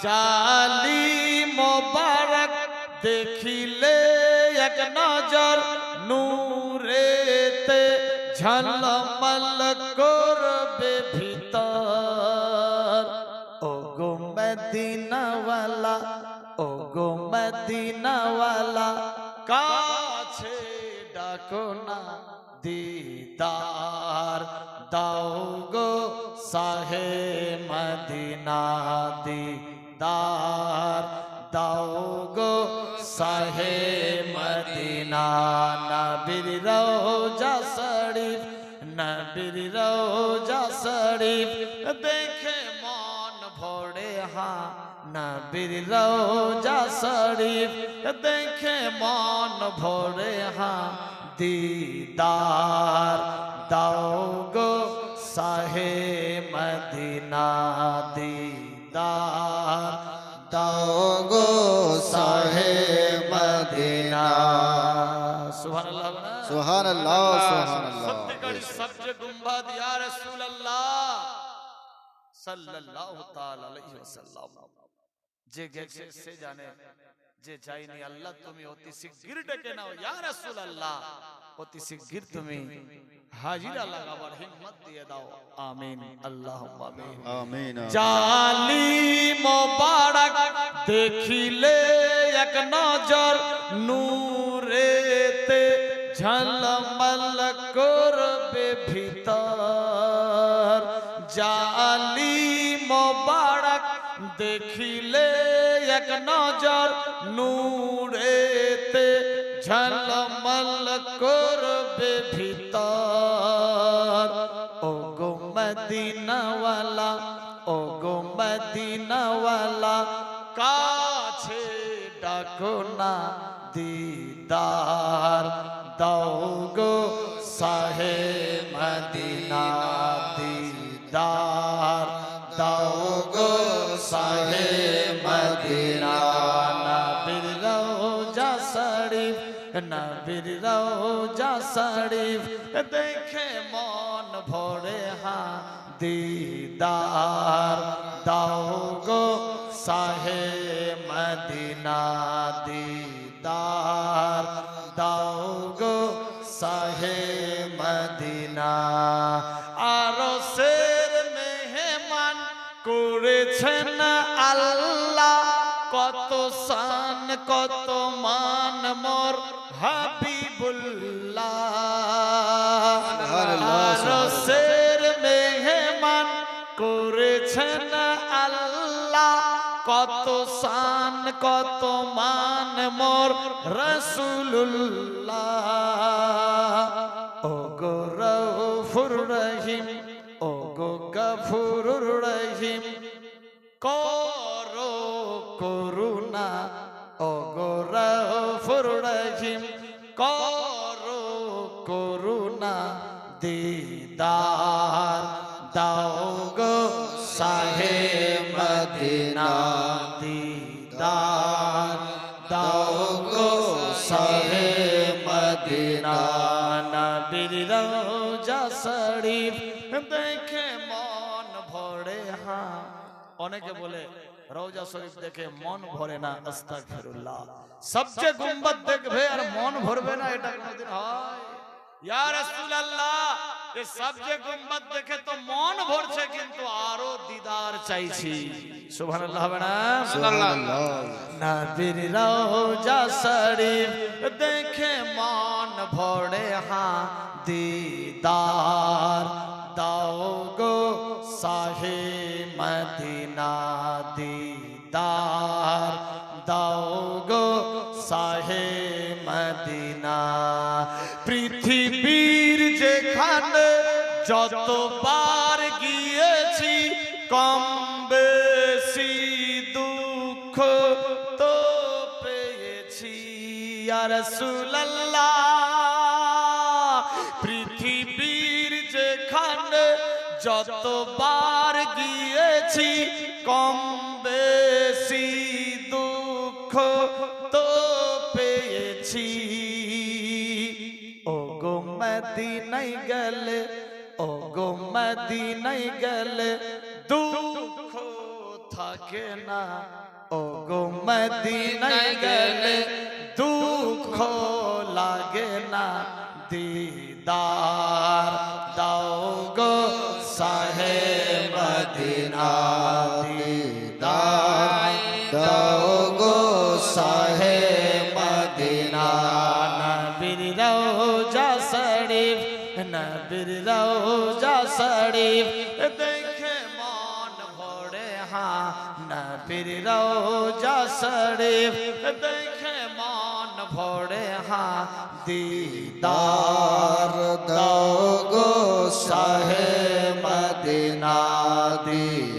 জালি মোবারক দেখিলে এক নজর নূরেতে ঝলমল করবে ভিতর। ও গো মদিনাওয়ালা, ও গো মদিনাওয়ালা, কাছে ডাকো না দিদার দাও গো শাহে মদিনা, দিদার দাও গো শাহে মদিনা। নবীর রওজা শরীফ, নবীর রওজা শরীফ দেখে মন ভরে, হ্যাঁ নবীর রওজা শরীফ দেখে মন ভরে, হ্যাঁ দিদার দাও গো শাহে মদিনা, দিদার দাও গো শাহে মদিনা। সুবহানাল্লাহ, সুবহানাল্লাহ, সুবহানাল্লাহ। সত্যিকারী সবচেয়ে গুম্বাদ ইয়া রাসূলুল্লাহ সাল্লাল্লাহু তাআলা আলাইহি ওয়াসাল্লাম। যে গেছে সে জানে, যে চাইনি আল্লাহ তুমি অতি শিগগির ডেকে নাও ইয়া রাসূলুল্লাহ, অতি শিগগির তুমি হাজিরা লাগাবার হিম্মত দিয়ে দাও। আমিন আল্লাহুম্মা আমিন আমিন। জালি মোবারক দেখিলে এক নজর নূরেতে ঝলমল করবে ভিতর। জালি মোবারক দেখিলে এক নজর নূরেতে ঝলমল করবে ভিতর। ও গো মদিনাওয়ালা, ও গো মদিনাওয়ালা, কাছে ডাকো না দিদার দাও গো শাহে মদিনা, দিদার দাও গো শাহে মদিনা। নবীর রওজা শরীফ, নবীর রওজা শরীফ দেখে মন ভরে, হ্যাঁ দিদার দাও গো শাহে মদিনা, দিদার দাও গো শাহে মদিনা। আরশের মেহমান করেছেন আল্লাহ, কত শান কত মান মোর হাবিবুল্লাহ। আরশের মেহমান করেছেন আল্লাহ, কত শান কত মান মোর রাসূলুল্লাহ। ও গো রউফুর রহিম, ও গো গফুরুর রহিম, করো করুণা, ও গো রউফুর রহিম, করো করুণা, দিদার দাও গো শাহে মদিনা, দিদার দাও গো শাহে মদিনা। নবীর রওজা শরীফ দেখে মন ভরে, হ্যাঁ অনেকে বলে রওজা শরীফ দেখে মন ভরে না, আস্তাগফিরুল্লাহ। সবচেয়ে গুম্বদ দেখবে আর মন ভরবে না, এটা কোনদিন হয়? ইয়া রাসূলুল্লাহ, এই সবচেয়ে গুম্বদ দেখে তো মন ভরছে, কিন্তু আরো দিদার চাইছি। সুবহানাল্লাহ হবে না? সুবহানাল্লাহ। নবীর রওজা শরীফ দেখে মন ভরে, হ্যাঁ দিদার দাও গো শাহে মদিনা, দিদার দাও গো শাহে মদিনা। পৃথিবীর যেখানে যতবার গিয়েছি, কম বেশি দুঃখ তো পেয়েছি ইয়া রাসূলুল্লাহ। পৃথিবীর যেখানে যতবার গিয়েছি, কম বেশি দুঃখ তো পেয়েছি। ও গো মদিনায় গেলে, ও গো মদিনায় গেলে দুঃখ থাকে না ও গো মদিনায় গেলে দুঃখ লাগে না দিদার দাও গো শাহে মদিনা দিদার দাও গো শাহে মদিনা নবীর রওজা শরীফ নবীর রওজা শরীফ দেখে মন ভরে হ্যাঁ নবীর রওজা শরীফ দেখে মন ভরে হ্যাঁ দিদার দাও গো শাহে মদিনা দিদার